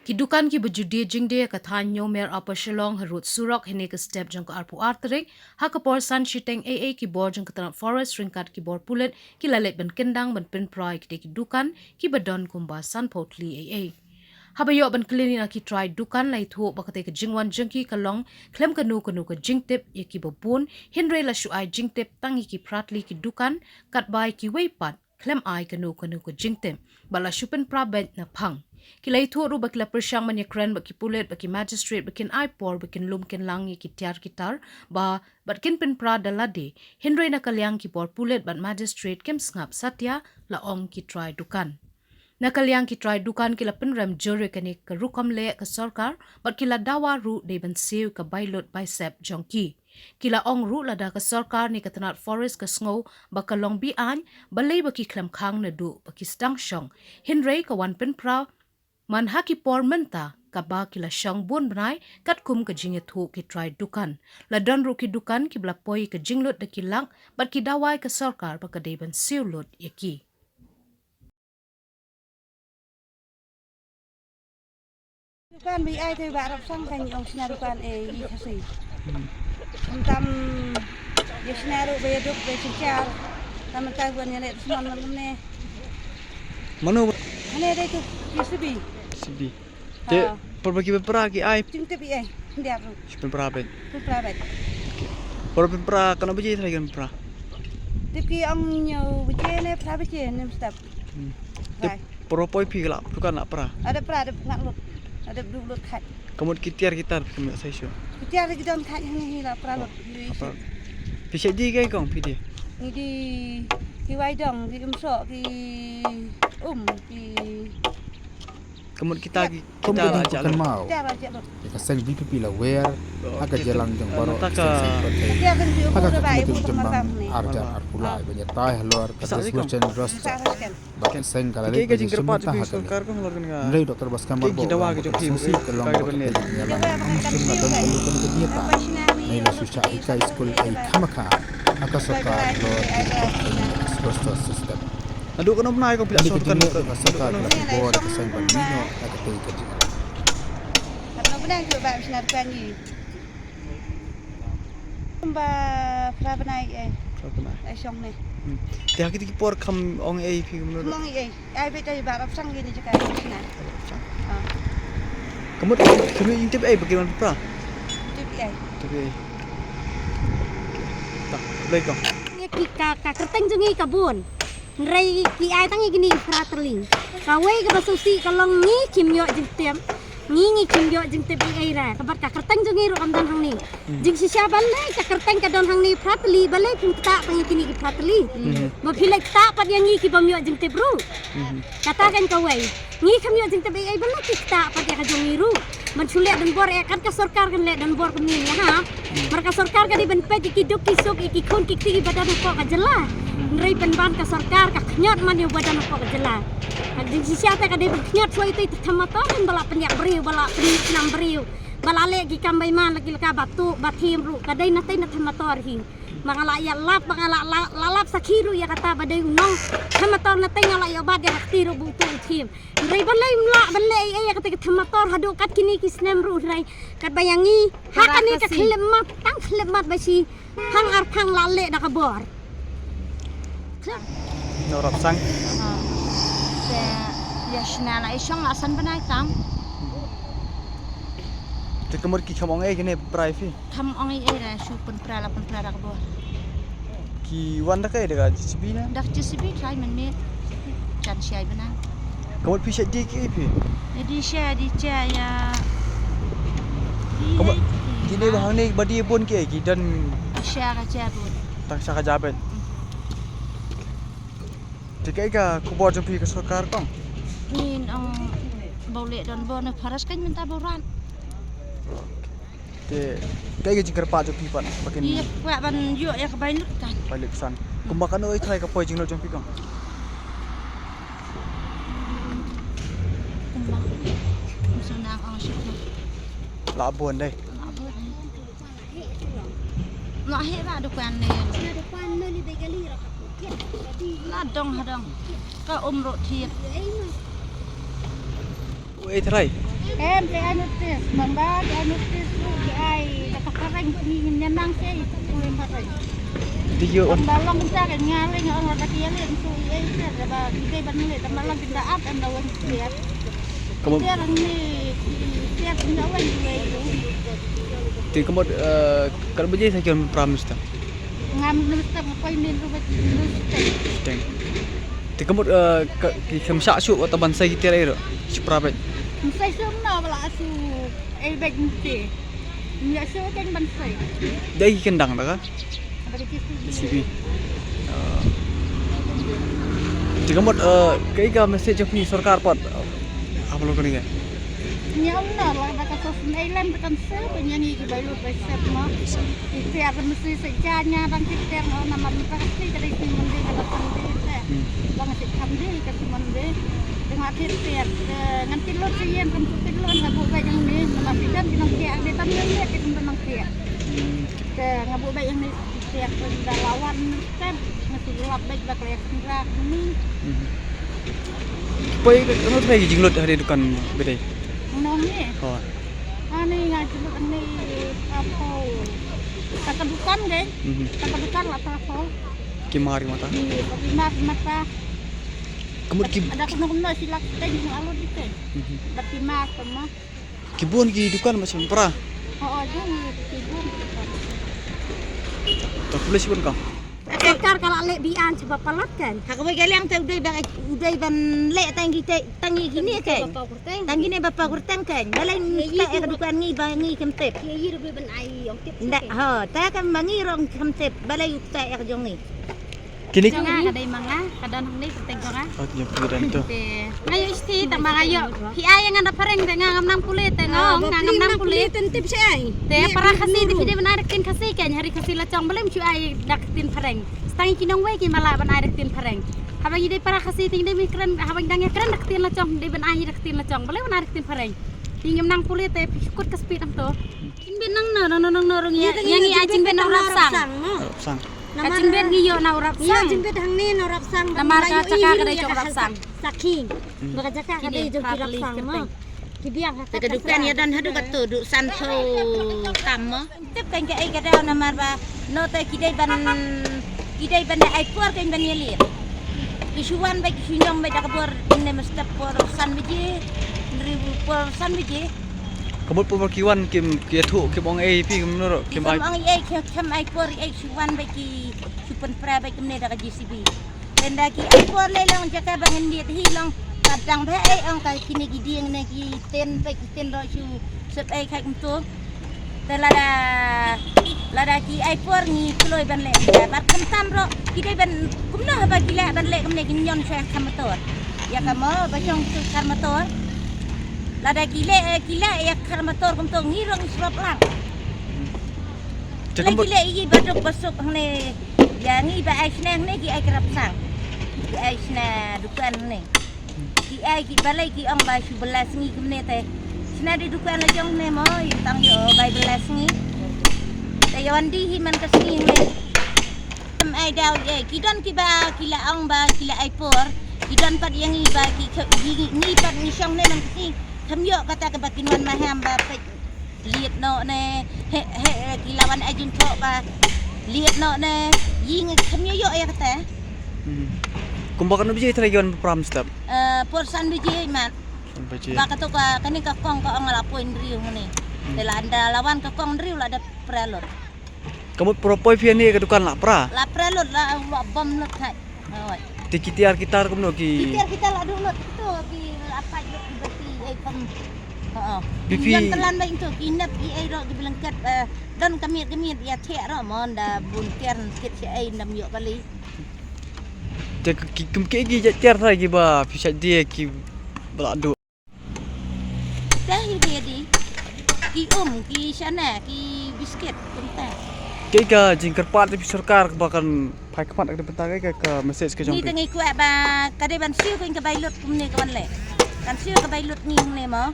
Kidukan ki bejudi jingde kathanyo mer apa shillong harut surok hene ke step jang ka arpu arterik ha ka por san shiteng AA ki bor jang katana forest ringkat ki bor pulet ki lalet ben kendang ben pin prai ki kidukan ki bedon kumba san potli AA. Habayo ban klini na ki try dukan lai thu bakate ke jingwan jangki kalong klem kanu ka jingtip ye ki bobun hinre la shu ai jingtip tangi ki pratli ki dukan katbai ki weipat klem ai kanu ka jingtip bala shupen prabet na phang kilai thu ru bakla persyang man yakran baki pulet baki magistrate bakin aipor bakin lum kin langi ki tiar kitar ba batkin pin pra dalade hinre na kalyang ki por pulet bat magistrate kem ngap satya la ong ki try dukan Nakalyang ki try dukan kila penram jure kani ka rukam le ka sarkar bat kila dawa ru de ban siu ka bailot bicep jongki kila ong ru lada ka sarkar ni katanat forest ka sngo bakalong bi an balay baki klam khang na du baki stang shong hinre ka wan pen pra man haki por menta ka ba kila shong bun bnai kat kum ka jinge thu ki try dukan la don ru ki dukan ki bla poi ka jinglot de kilang bat ki dawai ka sarkar ba ka de ban siu lot yaki Dukan bi ai thì bạn đọc sang thành ông sinh dukan gì thế gì tam ya sinh ru be duk be sicar tam ta buan ya le semon ne Mano ane dai tu sibi sibi. Te perbagi pera ki ai ting te bi ai dia ru sipen pera ben. tu private Perben pera kana beji thai kan pera. tip ki ông nhiều bje ne private je nem step Te propoi pi kala bukan nak pera. ada nak lut ada duk lut khat Kamut kitiar kita kami sai syo. kita lagi don khat ni la pra lut Apa? Pi ji kai kong pi dia. ni di ki wai dong ki so ki ki Kamut kita Kita lah bukan mau. kita baca lut Kita seng BPP la wer, agak jalan jeng baru. Mata ka kita kan di umur Agak baik kemudian umur jembang makam ni arjan arpulai banyak tai halor kata solution ros. Saraskan. Bakan seng kala Kai le ka jingkar pat semua pi tahat. sarkar ko halor kan ga. Nilai dokter baskan Kai kita wa ke joki Susi kelong kai depan ni. yalan. Mungkin madan pelukan kegiatan. Naila susah ika school ai kamaka. Aka soka lo ros system. Adu kono menai ko pila Ini sorkan. kejenis aka soka la bor ka seng bandino aka tei ka jing. Kalau benar tu baik sinar kan ni. Ba pra benai ai song ni. Te haki ti por kam ong ai pi menurut. Mong ai bet ai ba sang gini juga sinar. Kamut kami intip ai bagaimana pera. Tu bi ai. Tapi tak boleh kong. Ni ka kerteng jungi kabun. Nrai ki ai tangi gini fraterling. Kawai ka basusi kalong ni kimyo jingtem. Ngi kimyo jingtem ai ra. Kabat ka kerteng jungi ro kamdan hang ni. Jing sisya balai ka kerteng ka don hang ni frateli balai pun ta tangi kini ki frateli. Ma pilek ta pat yang ngi ki bamyo jingtem ru. Katakan kawai. Ngi kimyo jingtem ai balai ki ta pat ya ka jungi ru. Menculik dan bor kan ka sarkar kan le dan bor kami ha. Mereka sarkar ka di ben pe ki duk ki sok ki kun ki ti badan ko ka jelah. Nrai ban ka sarkar ka khnyat man yo badan ko ka jelah. Di sisi ate ka di khnyat so itu thamata kan bala penyak beriu bala penam beriu. Bala le ki kambai man lagi ka batu bathim ru ka dai natai na thamator hi. Mangala ya lap mangala lalap sakhiru ya kata badai unong thamator natai ngala ya bad ya tiru butu thim. Nrai balai mla balai ai kata thamator hadu kat kini ki snem ru nrai kat bayangi hakani ka khlemat tang khlemat basi hang ar phang lale da ka bor. Norap sang. Ya shna la isong la san banai tam Te kamut ki kam ong ai kene private. tham ong ai ra su pun pra ka bor. Ki wanda kai daga CCB na. Dak jisibi try men me chan syai bana. Kamut pi syak di ki pi. Jadi syai di cha ya. Kamut kini bahang ni badi pun ki dan Syai ka cha bun. tak saka jabat. Te kai ka kubor jampi ke sarkar kong. Nin ong boleh don bon paras kan minta boran. Te kai ka jingkar pat jampi pan bakin Iya kwa ban yo ya ka bain kan. balik san. Kumbakan oi try ka poi jinglo jampi kong. Kumbang. Sunang ong syuk. La bon dai. Nak he ba dukan ni. La dong hadong. Ka umro thiep. Oi try. Em ke anutis, bamba ke anutis tu ke ai kata kareng ni nyenang ke itu kulen kareng. Tiyo on. Balong kita kan ngaling orang ada kia len su ai ke ada kita banle tamalang kita up and lawan dia. Kamu Dia orang ni dia lawan juga itu. ti kamu kalau beje saya kira pram sta. Ngam nustak apa ini rumah nustak. Teng. Ti kamu ki khamsa su atau bansai kita ero. Sprabe. Sai semna bala su ai beg ni. Ni asu kan bansai. Dai kendang dah. Ada kisu. Sibi. Ti kamu kai ka message of sarkar pat. Apa lo kani? Nyam na lah baka sos nailan bekan se penyanyi ke bayu besep mah. Itu apa mesti sejanya dan kita mau nama kita kasi dari si mandi kalau sandi se. Bang si kamdi ke si mandi. Dengan tiap nganti lo sien kan tu lo ngabu baik yang ni nama kita binang kia ada tamu ni kita binang kia. Ke ngabu baik yang ni tiap lawan step ngasih gelap baik bak layak sendiri ni. Poi kamu tu lagi jinglot hari dukan bedai. Nong ni. Oh. Ani ngaji ni apa? Kata bukan deh. Kata bukan lah apa? Kimari mata. Di Bima mata. Kamu ki Ada kena silak teng lalu di teng. Bima sama. kibun ki dukan macam pra. Oh jong ibu. Tak boleh sibun kau. Sekar kalau lek bian coba palat kan. Hak we galang teh udai ban lek tangi gini kan. Tangi ni bapa kurtang kan. Balai tak kedukan ni bangi kemtep. Kia yir be ben ai ong tip. Ndak ha, ta kan bangi rong kemtep balai tak jong ni. Kini Jangan kadai manga, kadang ni teng jonga. oh yang pergi itu. Ngayo isti tak mangayo. Ki ay nga na pareng de ngam nang kulit ngong ngam nang kulit tip si ay. Te para kasi di video benar kin kasi kan hari kasi lacang belum cu ay daktin pareng. Stangi kinong we ki mala ban ay daktin pareng. Habang ide para kasi ting de mikran habang dang kran daktin lacang de ban ay daktin lacang belum ban ay daktin pareng. Tingam nang kulit te pikut ke speed am to. Kin benang norong ya yang i ajin benang rapsang. Sang. Kacing ben giyo na urap sang. Jimbe hang ni no rapsang. Namar ka caka kadai jok rapsang. Saking. Baka jaka kadai jok rapsang mo. Kibiang ka kedukan ya dan hadu katu du santo kam. Tep kan ke ai kada namar ba no te kidai ban ai puar kan ban yelir. Isuan ba kinyong ba dakabor inne mestap por san biji. Ribu por san biji. Kamu perkiwan kim kiatu kim ong ai pi kim noro kim ai. Ong ai kem ai por ai suwan ba ki supen pra ba kim ne da GCB. Tenda ki ai por le long jaka bangen dia hi long kadang ba ai ong ka kini gidieng ne ki ten ba ki ten ro su sep ai khai kum tu. Tela da ki ai por ni kloi ban le ba kum tam ro ki dai ban kum na ba ki la ban le kum ne ki nyon sa kam motor. Ya kamo ba jong tu kam motor. Lada kila ya karmator kum tong ngirong israp lang. Cakap Kila i baduk basuk ne yang i ba ai snang ne ki ai kerap sang. Ki ai sna dukan ne. Ki ai ki balai ki ong ba 11 ngi kum ne te. Sna di dukan la jong ne mo i tang yo bai 11 ngi. Te yawan di hi man kasni ne. Ai daw ye ki don ki ba kila ong ba kila ai por. Ki don pat yang i ba ki ni pat ni song ne man kasni. Thâm yo kata ke bakin wan maham ba liet no ne he kilawan ajun tho ba liet no ne ying thâm yo ya kata kumbakan biji tragion pram step. porsan biji man Biji. ba ka to ka kani ka kong ka ang lapoin riu ngene dela anda lawan ka kong riu la ada prelot Kamu propoi pian ni kedukan lah pra. la prelot la bom lot hai oi Tikitiar kitar kamu ki. kita la dulu tu ki apa yo bati ai pam Bibi. yang telan baik tu kinap i ai ro dibelengkat dan kami ya thek ro mon da bunker kit si ai nam yo bali Cak kim ke gi jar lagi ba bisa dia ki beladu. dah dia di ki ki sana ki biskuit punta Ke ka jingkar pat di sarkar bahkan pai kapat ada pentang ke message ke ni jong. tengai kuat ba kade ban siu ko ka bailut kumne ka ban le kan siu ka bailut ni ne mo